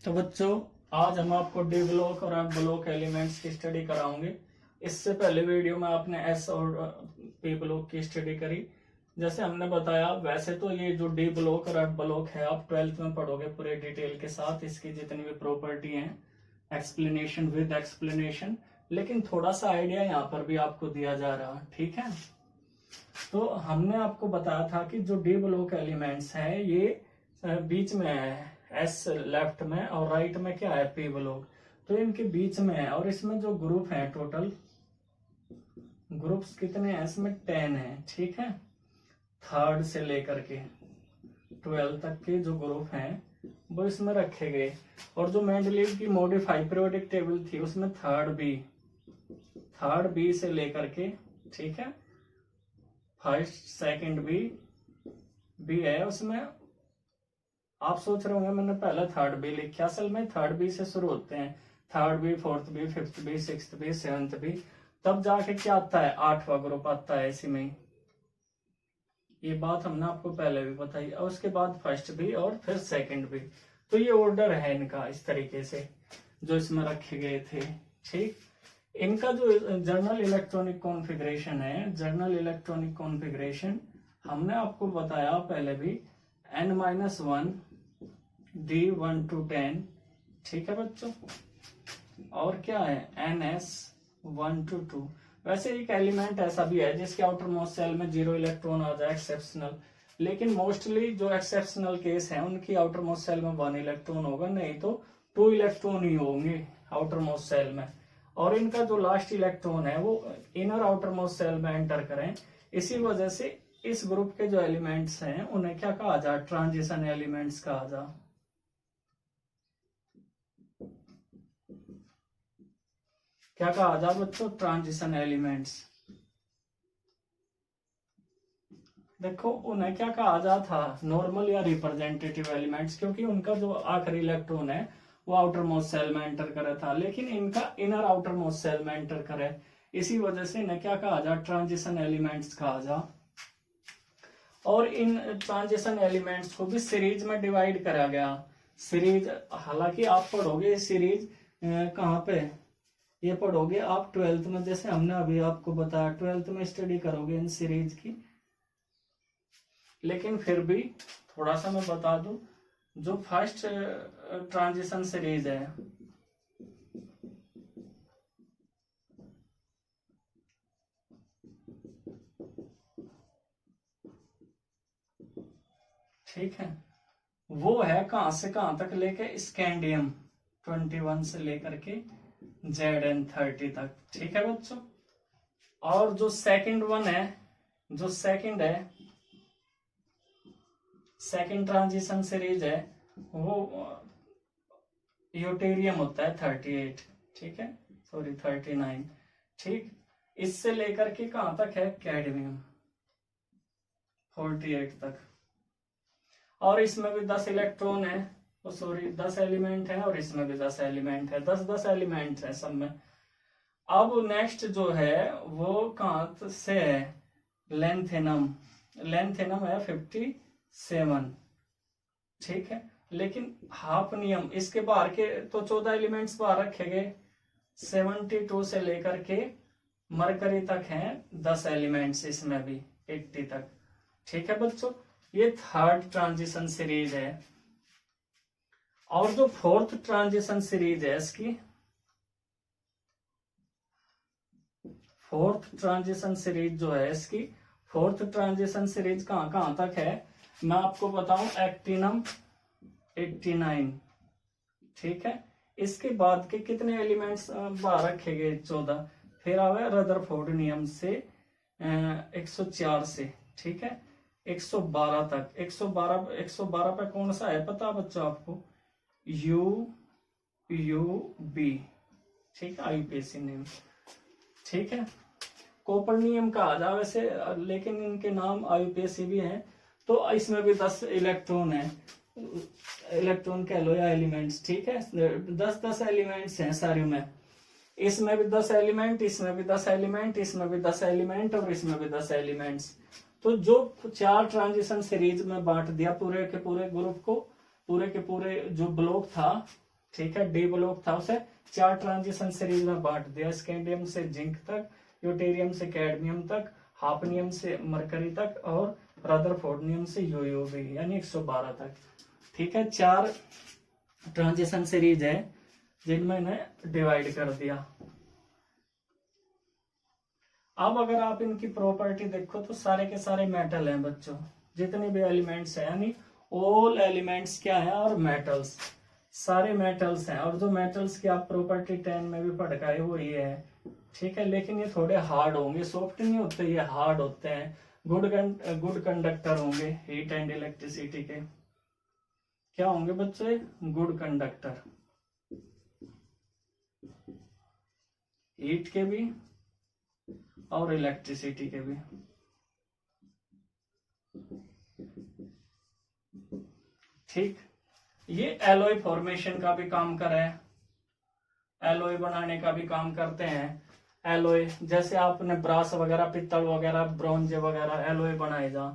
तो बच्चों आज हम आपको डी ब्लॉक और एफ ब्लॉक एलिमेंट्स की स्टडी कराएंगे। इससे पहले वीडियो में आपने एस और पी ब्लॉक की स्टडी करी। जैसे हमने बताया, वैसे तो ये जो डी ब्लॉक और एफ ब्लॉक है आप 12th में पढ़ोगे पूरे डिटेल के साथ, इसकी जितनी भी प्रॉपर्टी हैं, एक्सप्लेनेशन विद एक्सप्लेनेशन, लेकिन थोड़ा सा आइडिया यहाँ पर भी आपको दिया जा रहा, ठीक है। तो हमने आपको बताया था कि जो डी ब्लॉक एलिमेंट्स हैं ये बीच में है, एस लेफ्ट में और राइट में क्या है, पी ब्लॉक, तो इनके बीच में है। और इसमें जो ग्रुप है, टोटल ग्रुप्स कितने हैं इसमें, 10 है, ठीक है। थर्ड से लेकर के 12 तक के जो ग्रुप हैं वो इसमें रखे गए। और जो मेंडलीव की मॉडिफाई पीरियोडिक टेबल थी उसमें थर्ड बी से लेकर के, ठीक है, फर्स्ट सेकंड बी है उसमें। आप सोच रहे होंगे मैंने पहले थर्ड बी लिखा, असल में थर्ड बी से शुरू होते हैं, third B, fourth B, fifth B, sixth B, seventh B, तब जाके क्या आता है, 8वां ग्रुप आता है इसी में। ये बात हमने आपको पहले भी बताई। और उसके बाद फर्स्ट बी और फिर सेकंड बी। तो ये ऑर्डर है इनका इस तरीके से जो इसमें रखे गए थे, ठीक। इनका जो जर्नल इलेक्ट्रॉनिक कॉन्फ़िगरेशन है, जर्नल इलेक्ट्रॉनिक कॉन्फ़िगरेशन हमने आपको बताया पहले भी, n-1 D1 to 10, ठीक है बच्चों। और क्या है, ns 1 to 2। वैसे एक एलिमेंट ऐसा भी है जिसके आउटर मोस्ट सेल में 0 इलेक्ट्रॉन आ जाए, एक्सेप्शनल, लेकिन मोस्टली जो एक्सेप्शनल केस है उनकी आउटर मोस्ट सेल में 1 इलेक्ट्रॉन होगा, नहीं तो 2 इलेक्ट्रॉन ही होंगे आउटर मोस्ट सेल में। और इनका जो लास्ट इलेक्ट्रॉन है वो इनर आउटर मोस्ट सेल में एंटर करें। इसी वजह से इस ग्रुप के जो एलिमेंट्स हैं उन्हें क्या कहा जा, ट्रांजिशन एलिमेंट्स कहा जा। क्या कहा जा बच्चों, ट्रांजिशन एलिमेंट्स। देखो उन्हें क्या कहा जा था, नॉर्मल या रिप्रेजेंटेटिव एलिमेंट्स, क्योंकि उनका जो आखिरी इलेक्ट्रॉन है वो आउटर मोस्ट सेल में एंटर करे था, लेकिन इनका इनर आउटर मोस्ट सेल में एंटर करे, इसी वजह से इन्हें क्या कहा जा, ट्रांजिशन एलिमेंट्स कहा जा। और इन ट्रांजिशन एलिमेंट्स को भी सीरीज में डिवाइड करा गया। सीरीज, हालांकि आप पढ़ोगे सीरीज कहाँ पे, ये पढ़ोगे आप 12th में, जैसे हमने अभी आपको बताया 12th में स्टडी करोगे इन सीरीज की। लेकिन फिर भी थोड़ा सा मैं बता दूं, जो फर्स्ट ट्रांजिशन सीरीज है, ठीक है, वो है कहां से कहां तक लेके, स्कैंडियम 21 से लेकर के Zn30 तक, ठीक है बच्चों। और जो सेकंड वन है, जो सेकंड ट्रांजिशन सीरीज है वो यूटेरियम होता है 38, ठीक है, सॉरी 39, ठीक। इससे लेकर के कहां तक है, कैडमियम 48 तक। और इसमें भी 10 इलेक्ट्रॉन है, सॉरी 10 एलिमेंट है, और इसमें भी 10 एलिमेंट है, 10 एलिमेंट है सब में। अब नेक्स्ट जो है वो कहां से है, लेंथेनम है 57, ठीक है। लेकिन हाफनियम, इसके बाहर के तो 14 एलिमेंट्स बाहर रखे गए, 72 से लेकर के मरकरी तक हैं 10 एलिमेंट्स, इसमें भी 80 तक, ठीक है बच्चों। ये थर्ड ट्रांजिशन सीरीज है। और जो फोर्थ ट्रांजिशन सीरीज है इसकी, फोर्थ ट्रांजिशन सीरीज जो है इसकी, फोर्थ ट्रांजिशन सीरीज कहां कहां तक है, मैं आपको बताऊं, एक्टिनम 89, ठीक है। इसके बाद के कितने एलिमेंट्स बाहर रखे गए, 14। फिर आवे रदरफोर्ड नियम से 104 से, ठीक है, 112 तक। 112 पे कौन सा है पता बच्चों आपको, बी, ठीक है, आईपीसी नियम, ठीक है। कॉपर नियम का आ जा वैसे, लेकिन इनके नाम आईपीसी भी हैं। तो इसमें भी 10 इलेक्ट्रॉन है, इलेक्ट्रॉन कह लो या एलिमेंट्स, ठीक है, 10 एलिमेंट्स हैं सारे में। इसमें भी 10 एलिमेंट, इसमें भी 10 एलिमेंट, इसमें भी 10 एलिमेंट, और इसमें भी 10 एलिमेंट्स। तो जो 4 ट्रांजिशन सीरीज में बांट दिया पूरे के पूरे ग्रुप को, पूरे के पूरे जो ब्लॉक था ठीक है, डी ब्लॉक था, उसे 4 ट्रांजिशन सीरीज में बांट दिया, स्कैंडियम से जिंक तक, यूटेरियम से कैडमियम तक, हाफनियम से मरकरी तक और रदरफोर्डियम से यूयूवी यानी 112 तक। ठीक है, 4 ट्रांजिशन सीरीज है जिनमें इन्हें डिवाइड कर दिया। अब अगर आप इनकी प्रॉपर्टी देखो तो सारे के सारे मेटल हैं बच्चों, जितने भी एलिमेंट्स हैं, यानी ऑल एलिमेंट्स क्या है और मेटल्स, सारे मेटल्स हैं। और जो मेटल्स की आप प्रॉपर्टी 10 में भी पढ़ गए वो ये है। ठीक है, लेकिन ये थोड़े हार्ड होंगे, सॉफ्ट नहीं होते, ये हार्ड होते हैं। गुड कंडक्टर होंगे हीट एंड इलेक्ट्रिसिटी के। क्या होंगे बच्चे? गुड कंडक्टर, हीट के भी और इलेक्ट्रिसिटी के भी। ठीक, ये एलॉय फॉर्मेशन का भी काम कर रहे हैं, एलॉय बनाने का भी काम करते हैं। एलॉय जैसे आपने ब्रास वगैरह, पित्तल वगैरह, ब्रॉन्ज वगैरह एलॉय बनाए जा।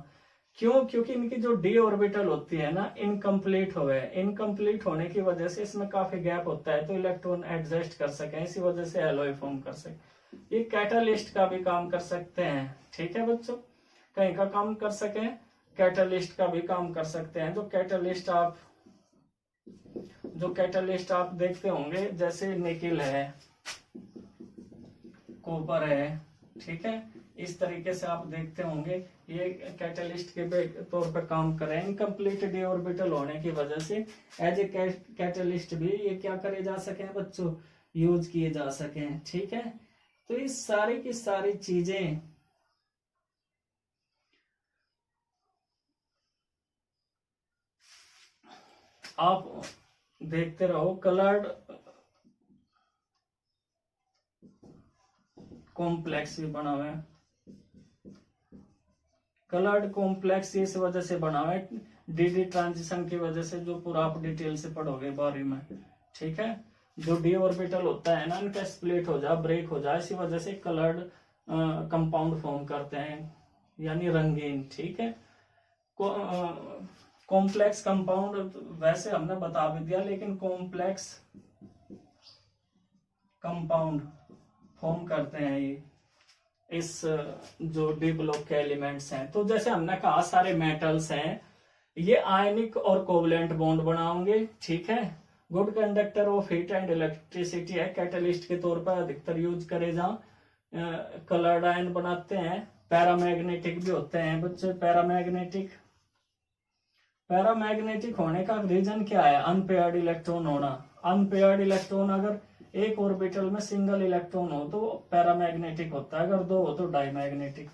क्यों? क्योंकि इनकी जो डी ऑर्बिटल होती है ना, इनकम्प्लीट हो गए। इनकम्प्लीट होने की वजह से इसमें काफी गैप होता है, तो इलेक्ट्रॉन एडजस्ट कर सके, इसी वजह से एलॉय फॉर्म कर सके। ये कैटालिस्ट का भी काम कर सकते हैं। ठीक है बच्चों, कहीं का काम कर सके, कैटालिस्ट का भी काम कर सकते हैं। जो कैटालिस्ट आप देखते होंगे, जैसे निकिल है, कॉपर है, ठीक है, इस तरीके से आप देखते होंगे, ये कैटालिस्ट के तौर पर काम कर रहे हैं। इनकम्प्लीट डी ऑर्बिटल होने की वजह से एज ए कैटालिस्ट भी ये क्या करे जा सके बच्चों, यूज किए जा सके। ठीक है, तो ये सारी की सारी चीजें आप देखते रहो। कलर्ड कॉम्प्लेक्स भी बना हुआ है, कलर्ड कॉम्प्लेक्स इस वजह से बना हुआ है, डी ट्रांजिशन की वजह से, जो पूरा आप डिटेल से पढ़ोगे 12वीं में। ठीक है, जो डी ऑर्बिटल होता है ना, इनका स्प्लिट हो जाए, ब्रेक हो जाए, इसी वजह से कलर्ड कंपाउंड फॉर्म करते हैं, यानी रंगीन। ठीक है, कॉम्प्लेक्स कंपाउंड वैसे हमने बता भी दिया, लेकिन कॉम्प्लेक्स कंपाउंड फॉर्म करते हैं ये इस जो डी ब्लॉक के एलिमेंट्स हैं। तो जैसे हमने कहा सारे मेटल्स हैं, ये आयनिक और कोवलेंट बॉन्ड बनाओगे। ठीक है, good conductor of heat and electricity है, कैटलिस्ट के तौर पर अधिकतर यूज करे जा। कलर्ड आयन बनाते हैं। पैरामैग्नेटिक भी होते हैं बच्चे, पैरामैग्नेटिक होने का रीजन क्या है? अनपेयर्ड इलेक्ट्रॉन होना। अनपेयर्ड इलेक्ट्रॉन अगर एक ऑर्बिटल में सिंगल इलेक्ट्रॉन हो तो पैरामैग्नेटिक होता है, अगर 2 हो तो डायमैग्नेटिक।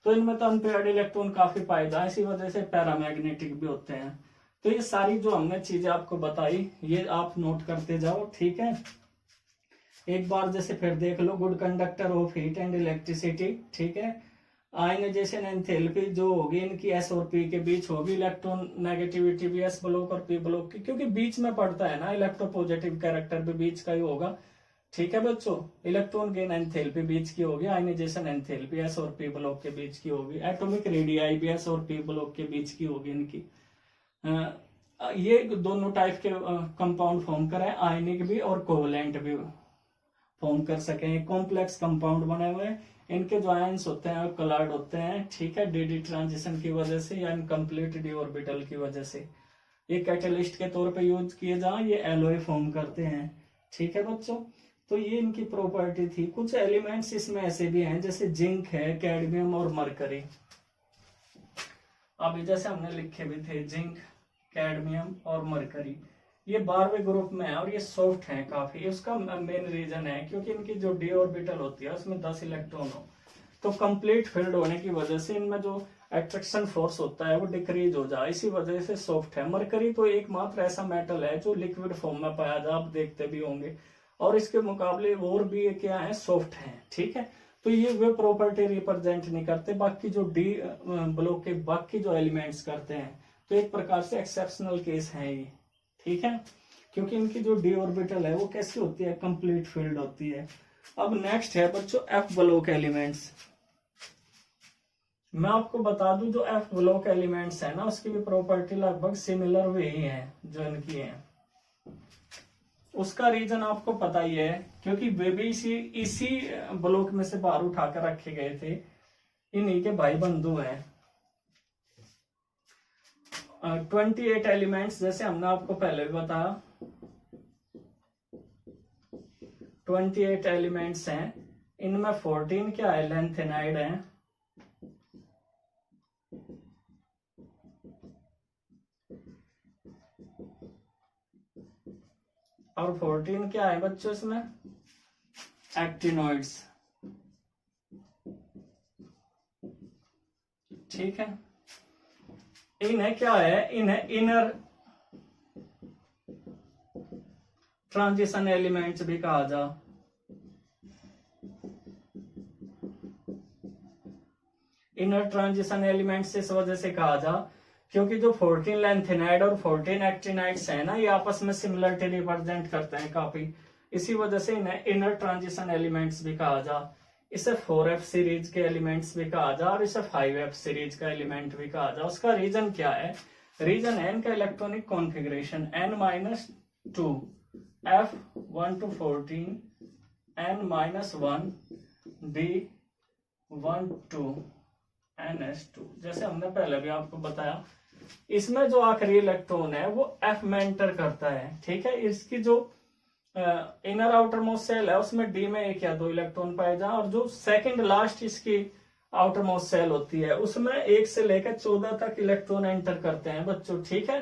तो इनमें तो अनपेयर्ड इलेक्ट्रॉन काफी पाए जाए, इसी वजह से पैरामैग्नेटिक भी होते हैं। तो ये सारी जो हमने चीजें आपको बताई, ये आप नोट करते जाओ। ठीक है, एक बार जैसे फिर देख लो, good conductor of heat and electricity. ठीक है, आयनाइजेशन एंथैल्पी जो होगी इनकी एस और पी के बीच होगी, इलेक्ट्रॉन नेगेटिविटी भी एस ब्लॉक और पी ब्लॉक की, क्योंकि बीच में पड़ता है ना, इलेक्ट्रोपॉजिटिव कैरेक्टर भी बीच का ही होगा। ठीक है बच्चों, इलेक्ट्रॉन गेन एंथैल्पी बीच की होगी, आयनाइजेशन एंथैल्पी एस और पी ब्लॉक के बीच की होगी, एटॉमिक रेडियाई भी एस और पी ब्लॉक के बीच की होगी इनकी। ये दोनों टाइप के कंपाउंड फॉर्म करें, आयनिक भी और कोवलेंट भी फॉर्म कर सके। कॉम्प्लेक्स कंपाउंड बने हुए, इनके जो आयंस होते हैं कलर्ड होते हैं। ठीक है, डी ट्रांजिशन की वजह से या इनकम्प्लीट डी ऑर्बिटल की वजह से। ये कैटलिस्ट के तौर पे यूज किए जाए, ये एलॉय फॉर्म करते हैं। ठीक है बच्चों, तो ये इनकी प्रॉपर्टी थी। कुछ एलिमेंट्स इसमें ऐसे भी हैं जैसे जिंक है, कैडमियम और मरकरी। अभी जैसे हमने लिखे भी थे, जिंक, कैडमियम और मरकरी, ये 12वें ग्रुप में है और ये सॉफ्ट है काफी। उसका मेन रीजन है क्योंकि इनकी जो डी ऑर्बिटल होती है उसमें 10 इलेक्ट्रॉन हो, तो कंप्लीट फील्ड होने की वजह से इनमें जो अट्रैक्शन फोर्स होता है वो डिक्रीज हो जाए, इसी वजह से सॉफ्ट है। मरकरी तो एकमात्र ऐसा मेटल है जो लिक्विड फॉर्म में पाया जाए, आप देखते भी होंगे, और इसके मुकाबले और भी ये क्या है, सॉफ्ट है। ठीक है, तो ये वे प्रॉपर्टी रिप्रेजेंट नहीं करते, बाकी जो डी ब्लॉक के बाकी जो एलिमेंट्स करते हैं। तो एक प्रकार से एक्सेप्शनल केस है ये। ठीक है, क्योंकि इनकी जो डी ऑर्बिटल है वो कैसी होती है, कंप्लीट फील्ड होती है। अब नेक्स्ट है बच्चों एफ ब्लॉक एलिमेंट्स। मैं आपको बता दूं, जो एफ ब्लॉक एलिमेंट्स है ना, उसकी भी प्रॉपर्टी लगभग सिमिलर वही है जो इनकी है। उसका रीजन आपको पता ही है, क्योंकि वे भी इसी ब्लॉक में से बाहर उठाकर रखे गए थे, इन्हीं के भाई बंधु हैं। 28 एलिमेंट्स, जैसे हमने आपको पहले भी बताया 28 एलिमेंट्स हैं, इनमें 14 क्या है, लैंथेनाइड हैं, और 14 क्या है बच्चों इसमें, एक्टिनोइड्स। ठीक है, इन्हें क्या है, इन्हें इनर ट्रांजिशन एलिमेंट्स भी कहा जा। इनर ट्रांजिशन एलिमेंट्स इस वजह से कहा जा क्योंकि जो 14 लैंथेनाइड और 14 एक्टिनाइड्स है ना, ये आपस में सिमिलरिटी रिप्रेजेंट करते हैं काफी, इसी वजह से इन्हें इनर ट्रांजिशन एलिमेंट्स भी कहा जा। इसे 4f सीरीज के एलिमेंट्स भी कहा जा और इसे 5f सीरीज का एलिमेंट भी कहा जा। उसका रीजन क्या है, रीजन है इनका electronic configuration n-2 f1 to 14 n-1 d1 to ns2। जैसे हमने पहले भी आपको बताया, इसमें जो आखिरी इलेक्ट्रॉन है वो f में एंटर करता है। ठीक है, इसकी जो इनर आउटर मोस्ट सेल है उसमें डी में 1 या 2 इलेक्ट्रॉन पाए जाए, और जो सेकंड लास्ट इसकी आउटर मोस्ट सेल होती है उसमें 1 से लेकर 14 तक इलेक्ट्रॉन एंटर करते हैं बच्चों। ठीक है,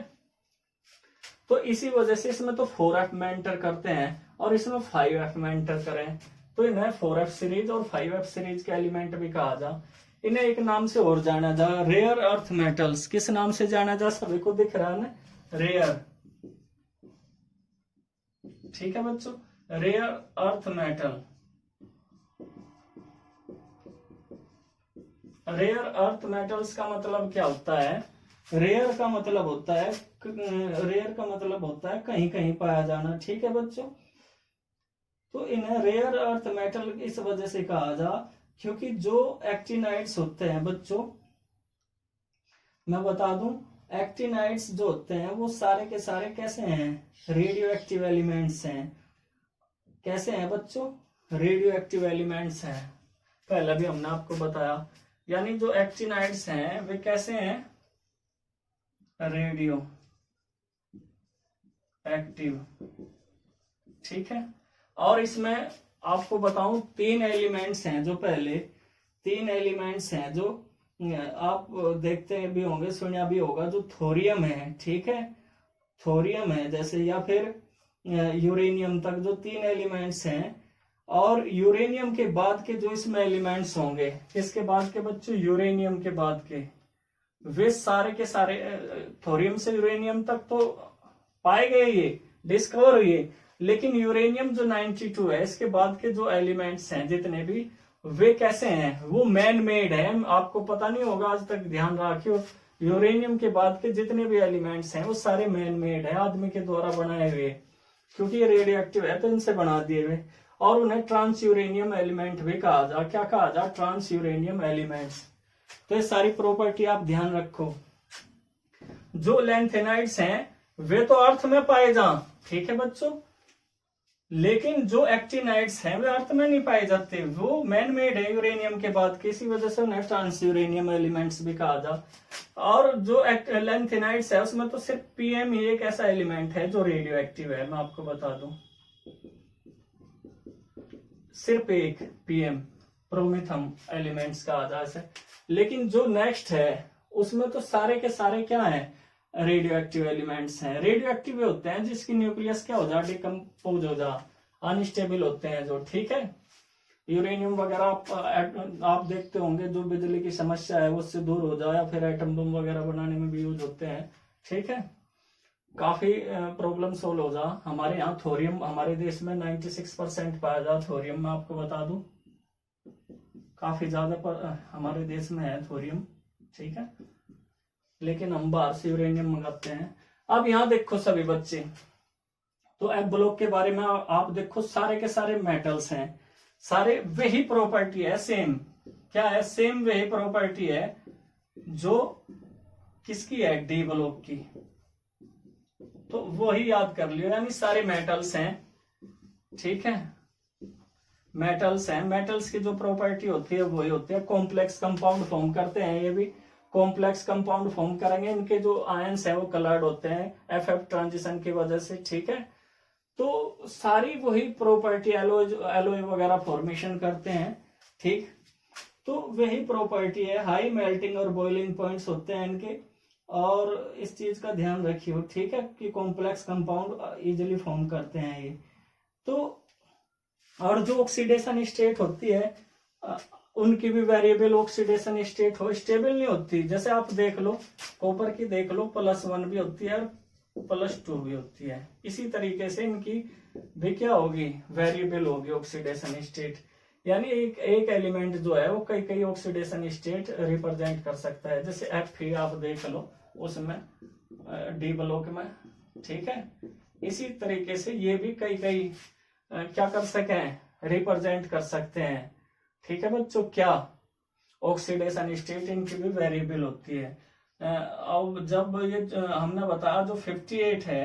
तो इसी वजह से इसमें तो 4f में एंटर करते हैं और इसमें 5f में एंटर करें, तो इन्हें 4f सीरीज और 5f सीरीज के एलिमेंट भी कहा जा। इन्हें एक नाम से और जाना जा, रेयर अर्थ मेटल्स। किस नाम से जाना जा, सभी को दिख रहा है ना, रेयर। ठीक है बच्चों, rare earth metal. Rare earth metals का मतलब क्या होता है, रेयर का मतलब होता है, रेयर का मतलब होता है कहीं कहीं पाया जाना। ठीक है बच्चों, तो इन्हें रेयर अर्थ मेटल इस वजह से कहा जा क्योंकि जो एक्टिनाइड्स होते हैं बच्चों, मैं बता दूं, एक्टिनाइड्स जो होते हैं वो सारे के सारे कैसे हैं, रेडियो एक्टिव एलिमेंट्स हैं। कैसे हैं बच्चों, रेडियो एक्टिव एलिमेंट्स हैं, पहले भी हमने आपको बताया। यानी जो एक्टिनाइड्स हैं वे कैसे हैं, रेडियो एक्टिव। ठीक है, और इसमें आपको बताऊं 3 एलिमेंट्स हैं, जो पहले 3 एलिमेंट्स हैं जो आप देखते भी होंगे, सुना भी होगा, जो थोरियम है। ठीक है, थोरियम है जैसे, या फिर यूरेनियम तक, जो 3 एलिमेंट्स हैं। और यूरेनियम के बाद के जो इसमें एलिमेंट्स होंगे, किसके बाद के बच्चों, यूरेनियम के बाद के, वे सारे के सारे थोरियम से यूरेनियम तक तो पाए गए, ये डिस्कवर हुए, लेकिन यूरेनियम जो 92 है, इसके बाद के जो एलिमेंट्स हैं जितने भी, वे कैसे हैं, वो मैन मेड है। आपको पता नहीं होगा, आज तक ध्यान रखियो, यूरेनियम के बाद के जितने भी एलिमेंट्स हैं वो सारे मैन मेड है, आदमी के द्वारा बनाए हुए, क्योंकि ये रेडियो एक्टिव है तो इनसे बना दिए हुए। और उन्हें ट्रांस यूरेनियम एलिमेंट भी कहा जा। क्या कहा जा, ट्रांस यूरेनियम एलिमेंट्स। तो ये सारी प्रॉपर्टी आप ध्यान रखो। जो लैंथेनाइड्स हैं वे तो अर्थ में पाए जा, ठीक है बच्चों, लेकिन जो एक्टिनाइड्स हैं वे अर्थ में नहीं पाए जाते, वो मैन मेड है यूरेनियम के बाद, किसी वजह से उन्हें ट्रांस यूरेनियम एलिमेंट्स भी कहा जा। और जो लैंथेनाइड्स है उसमें तो सिर्फ पीएम ही एक ऐसा एलिमेंट है जो रेडियो एक्टिव है, मैं आपको बता दूं, सिर्फ एक पीएम, प्रोमिथम एलिमेंट्स का आधार है। लेकिन जो नेक्स्ट है उसमें तो सारे के सारे क्या है, रेडियो एक्टिव एलिमेंट्स हैं। रेडियो एक्टिव होते हैं जिसकी न्यूक्लियस क्या हो जा, डिकम्पोज हो जा, अनस्टेबल होते हैं जो। ठीक है, यूरेनियम वगैरह आप देखते होंगे, जो बिजली की समस्या है उससे दूर हो जाए, या फिर एटम बम वगैरह बनाने में भी यूज होते हैं। ठीक है, काफी प्रॉब्लम सोल्व हो जा। हमारे यहाँ थोरियम, हमारे देश में 96% पाया जा थोरियम, मैं आपको बता दूं, काफी ज्यादा हमारे देश में है थोरियम। ठीक है, लेकिन हम बाहर से यूरेनियम मंगाते हैं। अब यहाँ देखो सभी बच्चे, तो एफ ब्लॉक के बारे में आप देखो, सारे के सारे मेटल्स हैं, सारे वही प्रॉपर्टी है, सेम। क्या है, सेम वही प्रॉपर्टी है जो किसकी है, डी ब्लॉक की। तो तो वही याद कर लियो, यानी सारे मेटल्स हैं, ठीक है, मेटल्स हैं। मेटल्स की जो प्रॉपर्टी होती है वही होती है, कॉम्प्लेक्स कंपाउंड फॉर्म करते हैं, ये भी कॉम्प्लेक्स कंपाउंड फॉर्म करेंगे, इनके जो आयंस है वो कलर्ड होते हैं एफ ट्रांजिशन की वजह से, ठीक है। तो सारी वही प्रॉपर्टी एलोय वगैरह फॉर्मेशन करते हैं, ठीक। तो वही प्रॉपर्टी है, हाई मेल्टिंग और बॉइलिंग पॉइंट्स होते हैं इनके, और इस चीज का ध्यान रखियो, ठीक है, कि कॉम्प्लेक्स कंपाउंड इजिली फॉर्म करते हैं ये। तो और जो ऑक्सीडेशन स्टेट होती है उनकी भी वेरिएबल ऑक्सीडेशन स्टेट हो, स्टेबल नहीं होती। जैसे आप देख लो कॉपर की, देख लो +1 भी होती है और +2 भी होती है, इसी तरीके से इनकी भी क्या होगी, वेरिएबल होगी ऑक्सीडेशन स्टेट। यानी एक एलिमेंट जो है वो कई कई ऑक्सीडेशन स्टेट रिप्रेजेंट कर सकता है। जैसे Fe आप देख लो उसमें डी ब्लॉक में, ठीक है। इसी तरीके से ये भी कई कई क्या कर सके, रिप्रेजेंट कर सकते हैं, ठीक है बच्चों। क्या ऑक्सीडेशन स्टेट इनकी भी वेरिएबल होती है। अब जब ये हमने बताया जो 58 है,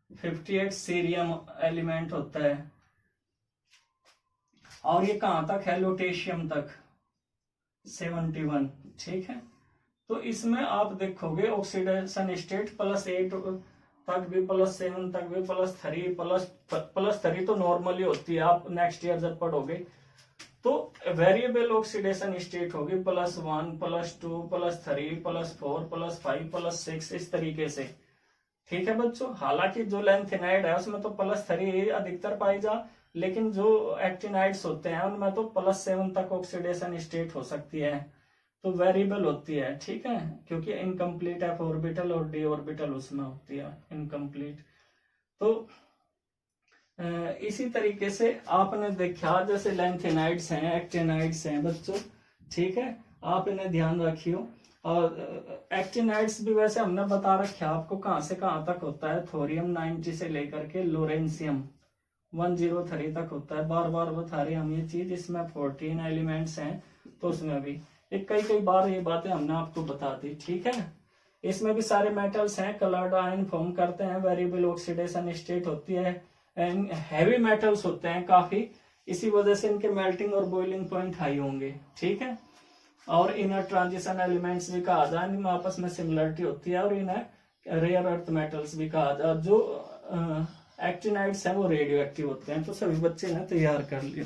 58 सीरियम एलिमेंट होता है, और ये कहां तक है, लुटेशियम तक 71, ठीक है। तो इसमें आप देखोगे ऑक्सीडेशन स्टेट +8 तक भी, +7 तक भी, +3 तो नॉर्मली होती है, आप नेक्स्ट ईयर जब पढ़ोगे तो वेरिएबल ऑक्सीडेशन स्टेट होगी +1, +2, +3, +4, +5, +6 इस तरीके से, ठीक है बच्चों। हालांकि जो लैंथेनाइड है उसमें तो +3 अधिकतर पाई जा, लेकिन जो एक्टिनाइड्स होते हैं उनमें तो +7 तक ऑक्सीडेशन स्टेट हो सकती है, तो वेरिएबल होती है, ठीक है, क्योंकि इनकम्प्लीट f ऑर्बिटल और d ऑर्बिटल उसमें होती है इनकम्प्लीट। तो इसी तरीके से आपने देखा जैसे लैंथेनाइड्स हैं, एक्टिनाइड्स हैं बच्चों, ठीक है, आप इन्हें ध्यान रखियो। और एक्टिनाइड्स भी वैसे हमने बता रखा आपको कहां से कहां तक होता है, थोरियम 90 से लेकर के लोरेंसियम 103 तक होता है, बार बार बता रहे हम ये चीज। इसमें 14 एलिमेंट्स हैं, तो उसमें भी कई बार ये बातें हमने आपको बता दी, ठीक है। इसमें भी सारे मेटल्स हैं, कलर्ड आयन फॉर्म करते हैं, वेरिएबल ऑक्सीडेशन स्टेट होती है, एंड हैवी मेटल्स होते हैं काफी, इसी वजह से इनके मेल्टिंग और बॉइलिंग पॉइंट हाई होंगे, ठीक है। और इनर ट्रांजिशन एलिमेंट्स भी कहा जाए, इनमें आपस में सिमिलरिटी होती है, और इन्हें रेयर अर्थ मेटल्स भी कहा जाए। जो एक्टिनाइड्स हैं वो रेडियो एक्टिव होते हैं। तो सभी बच्चे ने तैयार कर लिया।